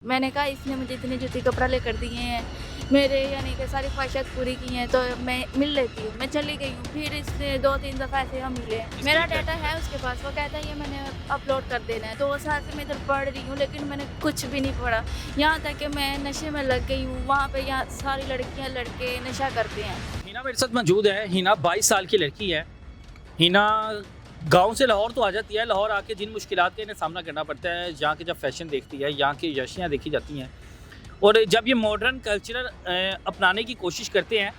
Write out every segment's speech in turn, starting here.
मैंने कहा इसने मुझे इतने जूती कपड़ा लेकर दिए हैं, मेरे यानी कि सारी ख्वाहिशात पूरी की हैं, तो मैं मिल लेती हूँ। मैं चली गई हूँ, फिर इसने 2-3 दफ़ा ऐसे हम मिले। मेरा डाटा है उसके पास, वो कहता है ये मैंने अपलोड कर देना है। 2 साल से मैं इधर पढ़ रही हूँ, लेकिन मैंने कुछ भी नहीं पढ़ा। यहाँ तक कि मैं नशे में लग गई हूँ, वहाँ पे यहाँ सारी लड़कियाँ, लड़के नशा करते हैं। हिना मेरे साथ मौजूद है। हिना 22 साल की लड़की है। हिना गांव से लाहौर तो आ जाती है। लाहौर आके जिन मुश्किलात का इन्हें सामना करना पड़ता है, यहाँ के जब फैशन देखती है, यहाँ की यशियाँ देखी जाती हैं और जब ये मॉडर्न कल्चर अपनाने की कोशिश करते हैं,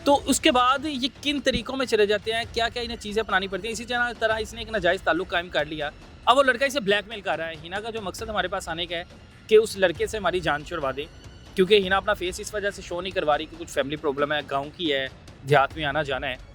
तो उसके बाद ये किन तरीक़ों में चले जाते हैं, क्या-क्या इन्हें चीज़ें अपनानी पड़ती हैं। इसी तरह इसने एक नाजायज़ ताल्लुक़ कायम कर लिया। अब वो लड़का इसे ब्लैकमेल कर रहा है। हिना का जो मकसद हमारे पास आने का है कि उस लड़के से हमारी जान छुड़वा दें, क्योंकि हिना अपना फेस इस वजह से शो नहीं करवा रही कि कुछ फैमिली प्रॉब्लम है, गाँव की है, देहात में आना-जाना है।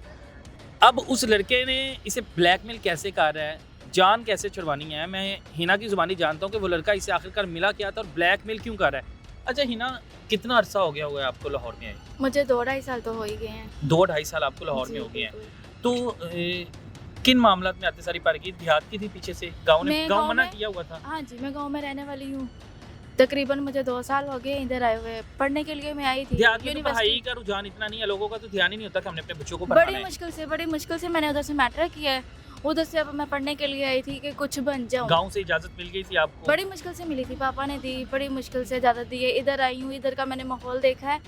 अब उस लड़के ने इसे ब्लैकमेल कैसे कर रहा है, जान कैसे छुड़वानी है, मैं हिना की ज़ुबानी जानता हूँ कि वो लड़का इसे आखिरकार मिला क्या था और ब्लैकमेल क्यों कर रहा है। अच्छा हिना, कितना अरसा हो गया हुआ है आपको लाहौर में आए? मुझे 2 ढाई साल तो हो ही गए हैं। 2 ढाई साल आपको लाहौर में जी, हो गए हैं। बिल्कुल। तो किन मामलात में आते सारी पार की? देहात की थी पीछे से? गाँव मैं गाँव गाँव मना में किया हुआ था? हाँ जी, मैं गाँव में रहने वाली हूँ। तकरीबन मुझे 2 साल हो गए इधर आए हुए। पढ़ने के लिए मैं आई थी देहात में तो पढ़ाई यूनिवर्सिटी। का रुझान इतना नहीं है, लोगों का तो ध्यान ही नहीं होता कि हमने अपने बच्चों को पढ़ाना है। बड़ी मुश्किल से मैंने उधर से मैट्रिक किया है। उधर से अब मैं पढ़ने के लिए आई थी कि कुछ बन जाऊँ। गाँव से इजाज़त मिल गई थी आपको? बड़ी मुश्किल से मिली थी, पापा ने दी, बड़ी मुश्किल से इजाज़त दी है। इधर आई हूँ, इधर का मैंने माहौल देखा है।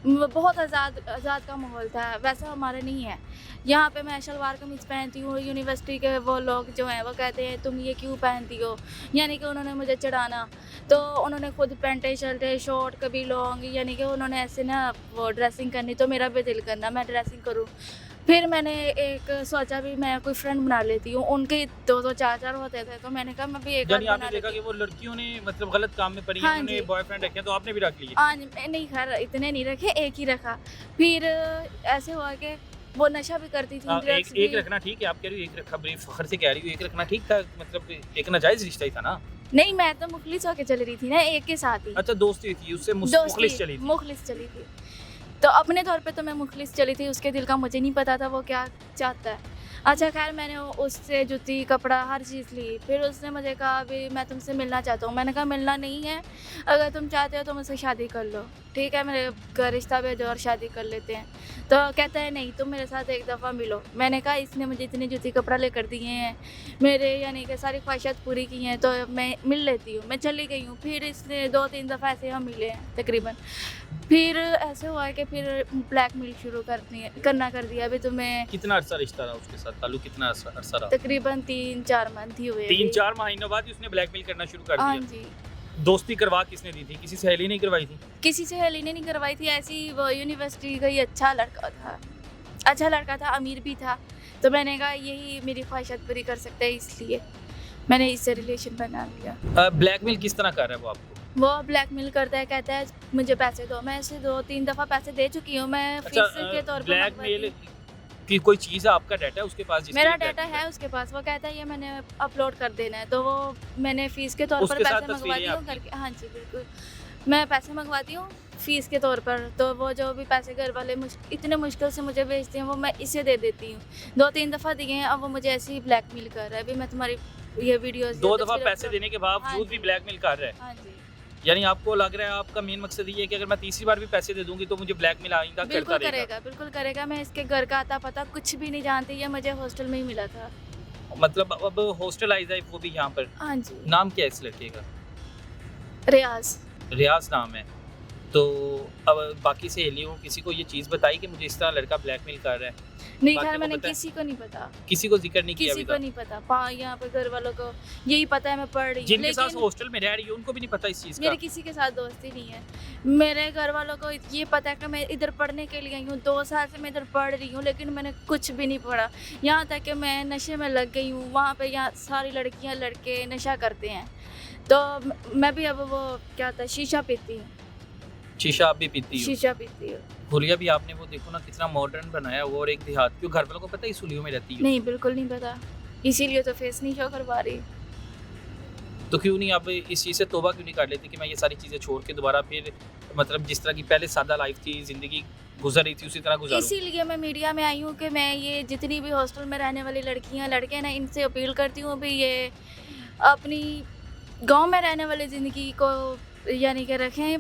बहुत आज़ाद का माहौल था, वैसा हमारा नहीं है। यहाँ पे मैं शलवार कमीज़ पहनती हूँ, यूनिवर्सिटी के वो लोग जो हैं वो कहते हैं तुम ये क्यों पहनती हो? यानी कि उन्होंने मुझे चिढ़ाना, तो उन्होंने खुद पैंटें, शर्टें, शॉर्ट कभी लॉन्ग, यानी कि उन्होंने ऐसे ना वो ड्रेसिंग करनी, तो मेरा भी दिल करना मैं ड्रेसिंग करूँ। फिर मैंने एक सोचा भी मैं कोई फ्रेंड बना लेती हूँ, उनके 2-2 4-4 होते थे, तो मैंने कहा मैं भी एक यानी आध आपने बना देखा लेती कि हूँ। वो लड़कियों ने मतलब गलत काम में पड़ी हैं, हाँ उन्होंने जी। बॉयफ्रेंड रखे हैं, तो आपने भी रख लिए? नहीं खैर इतने नहीं रखे, एक ही रखा। फिर ऐसे हुआ कि वो नशा भी करती थी, ड्रग्स एक भी। एक रखना ठीक है, आप कह रही हो एक रखा, बड़ी फ़ख्र से कह रही हो, एक रखना ठीक था, मतलब एक नाजायज़ रिश्ता ही था ना? नहीं, मैं तो मुखलिस होके चली रही थी ना, एक के साथ ही। अच्छा दोस्ती थी, उससे मुखलिस चली थी। मुखलिस चली थी। तो अपने तौर पे तो मैं मुखलिस चली थी, उसके दिल का मुझे नहीं पता था वो क्या चाहता है। अच्छा ख़ैर मैंने उससे जूती, कपड़ा हर चीज़ ली। फिर उसने मुझे कहा अभी मैं तुमसे मिलना चाहता हूँ। मैंने कहा मिलना नहीं है, अगर तुम चाहते हो तो मुझसे शादी कर लो। ठीक है, मेरे घर रिश्ता भेजो और शादी कर लेते हैं। तो कहता है नहीं तुम मेरे साथ एक दफ़ा मिलो। मैंने कहा इसने मुझे इतनी जूती, कपड़ा लेकर दिए हैं, मेरे यानी कि सारी ख्वाहिशात पूरी की हैं, तो मैं मिल लेती हूँ। मैं चली गई हूँ, फिर इसने 2-3 दफ़ा ऐसे हम मिले हैं तकरीबन। फिर ऐसे हुआ है कि फिर ब्लैकमेल शुरू करना कर दिया। अभी तुम्हें कितना अरसा रिश्ता रहा उसके साथ? ताल्लुक कितना अरसा रहा? तकरीबन 3-4 मंथ ही हुए अभी। 3-4 महीनों बाद ही उसने ब्लैकमेल करना शुरू कर हाँ दिया। जी। दोस्ती करवा किसने दी थी? किसी सहेली ने करवाई थी? किसी सहेली ने नहीं करवाई थी, ऐसी वो यूनिवर्सिटी का ही अच्छा लड़का था, अमीर भी था। तो मैंने कहा यही मेरी ख्वाहिशात पूरी कर सकता है, इसलिए मैंने इससे रिलेशन बना लिया। ब्लैकमेल किस तरह कर रहा है वो आपको? वो ब्लैकमेल करता है, कहता है मुझे पैसे दो। मैं इसे 2-3 दफ़ा पैसे दे चुकी हूँ। मैं अच्छा फीस के तौर पर ब्लैकमेल की कोई चीज़ है, आपका डाटा है उसके पास जिसके मेरा लिए डाटा ब्लैकमेल है उसके पास। वो कहता है ये मैंने अपलोड कर देना है, तो वो मैंने फ़ीस के तौर पर उसके साथ पैसे तस्वीरें मंगवाती हूँ आपकी? करके। हाँ जी, बिल्कुल। मैं पैसे मंगवाती हूँ फ़ीस के तौर पर, तो वो जो भी पैसे घर वाले इतने मुश्किल से मुझे भेजते हैं, वो मैं इसे दे देती हूँ। 2-3 दफ़ा दिए हैं, अब वो मुझे ऐसे ही ब्लैकमेल कर रहा है। अभी मैं तुम्हारी ये वीडियोज़ 2 दफ़ा पैसे देने के हाँ बावजूद भी जी। ब्लैकमेल कर रहा है। हाँ जी। यानी आपको लग रहा है आपका मेन मकसद ये है कि अगर मैं तीसरी बार भी पैसे दे दूँगी तो मुझे ब्लैकमेल आइंदा करता रहेगा। बिल्कुल करेगा। मैं इसके घर का अता-पता कुछ भी नहीं जानती, ये मुझे हॉस्टल में ही मिला था। मतलब अब हॉस्टलाइज़ है वो भी यहाँ पर। हाँ जी। नाम क्या है इस लड़के का? रियाज़। रियाज़ नाम है। तो अब बाकी सहेलियों किसी को ये चीज़ बताई कि मुझे इस तरह लड़का ब्लैकमेल कर रहा है? नहीं बाकियों खैर को मैंने पता है? किसी को नहीं पता। किसी को ज़िक्र नहीं किया किसी अभी को तक? नहीं पता। यहाँ पे घर वालों को यही पता है मैं पढ़ रही हूँ, जिनके साथ लेकिन हॉस्टल में रह रही है उनको भी नहीं पता इस चीज़ का? मेरी किसी के साथ दोस्ती नहीं है। मेरे घर वालों को ये पता है कि मैं इधर पढ़ने के लिए आई हूँ, 2 साल से मैं इधर पढ़ रही हूँ, लेकिन मैंने कुछ भी नहीं पढ़ा। यहाँ तक कि मैं नशे में लग गई हूँ, वहाँ पे यहाँ सारी लड़कियाँ, लड़के नशा करते हैं। तो मैं भी अब वो क्या होता है शीशा पीती हूँ। शीशा आप भी पीती हो? शीशा पीती हूँ। हुलिया भी आपने वो देखो ना कितना मॉडर्न बनाया हुआ और एक देहात की, घर वालों को पता है इस हुलियों में रहती हो? नहीं, बिल्कुल नहीं पता। इसीलिए तो फेस नहीं शो करवा रही। तो क्यों नहीं आप इस चीज़ से तौबा क्यों नहीं कर लेती कि मैं ये सारी चीज़ें छोड़ के दोबारा फिर मतलब जिस तरह की पहले सादा लाइफ थी, ज़िंदगी गुजर रही थी उसी तरह गुजारूँ? इसीलिए मैं मीडिया में आई हूँ कि मैं ये जितनी भी हॉस्टल में रहने वाली लड़कियाँ, लड़के हैं ना, इनसे अपील करती हूँ भी ये अपनी गाँव में रहने वाली ज़िंदगी को यानी कि रखें,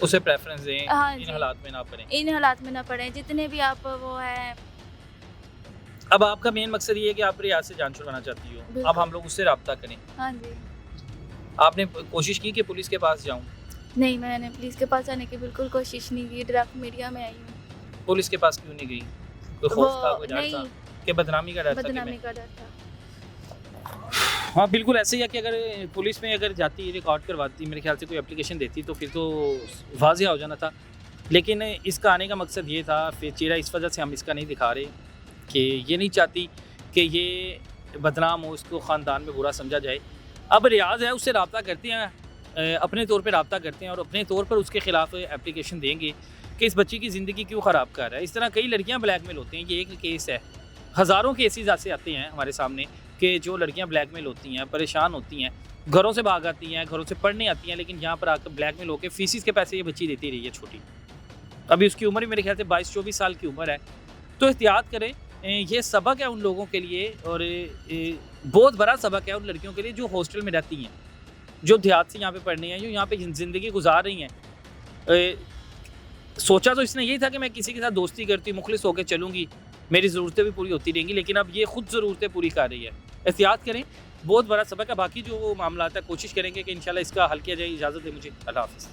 उसे प्रेफरेंस दें, हाँ इन जी। हालात में ना पड़ें। इन हालात में ना पड़ें, जितने भी आप वो हैं। अब आपका मेन मकसद ये है कि आप रियाज से जान छुड़वाना चाहती हो। अब बिल्कुल। हम लोग उससे रब्ता करें। हाँ जी। आपने कोशिश की कि पुलिस के पास जाऊँ? नहीं, मैंने पुलिस के पास जाने की बिल्कुल कोशिश नहीं की, डायरेक्ट मीडिया में आई हूँ। पुलिस के पास क्यों नहीं गई? कोई वो खौफ था, कोई डर था? नहीं, कि बदनामी का डर था कि बदनामी मैं? का डर था। हाँ, बिल्कुल ऐसे ही है कि अगर पुलिस में अगर जाती, रिकॉर्ड करवाती, मेरे ख्याल से कोई एप्लीकेशन देती तो फिर तो वाज़िया हो जाना था। लेकिन इसका आने का मकसद ये था, फिर चेहरा इस वजह से हम इसका नहीं दिखा रहे कि ये नहीं चाहती कि ये बदनाम हो, इसको ख़ानदान में बुरा समझा जाए। अब रियाज़ है, उससे रब्ता करते हैं, अपने तौर पे रब्ता करते हैं और अपने तौर पर उसके ख़िलाफ़ एप्लीकेशन देंगे कि इस बच्ची की ज़िंदगी क्यों ख़राब कर रहा है। इस तरह कई लड़कियाँ ब्लैकमेल होती हैं, ये एक केस है। हज़ारों केसेस ऐसे आते हैं हमारे सामने कि जो लड़कियां ब्लैकमेल होती हैं, परेशान होती हैं, घरों से भाग आती हैं, घरों से पढ़ने आती हैं, लेकिन यहाँ पर आकर ब्लैकमेल होकर फीसिस के पैसे ये बच्ची देती रही है छोटी। अभी उसकी उम्र भी मेरे ख्याल से 22-24 साल की उम्र है। तो एहतियात करें, ये सबक है उन लोगों के लिए और बहुत बड़ा सबक है उन लड़कियों के लिए जो हॉस्टल में रहती हैं, जो देहात से यहाँ पे पढ़ने हैं, जो यहाँ पे ज़िंदगी गुजार रही हैं। सोचा तो इसने यही था कि मैं किसी के साथ दोस्ती करती, मुखलिस होकर चलूँगी, मेरी ज़रूरतें भी पूरी होती रहेंगी, लेकिन अब ये खुद ज़रूरतें पूरी कर रही है। एहतियात करें, बहुत बड़ा सबक है। बाकी जो मामला है कोशिश करेंगे कि इंशाल्लाह इसका हल किया जाए। इजाज़त दें मुझे। अल्लाह हाफ़िज़।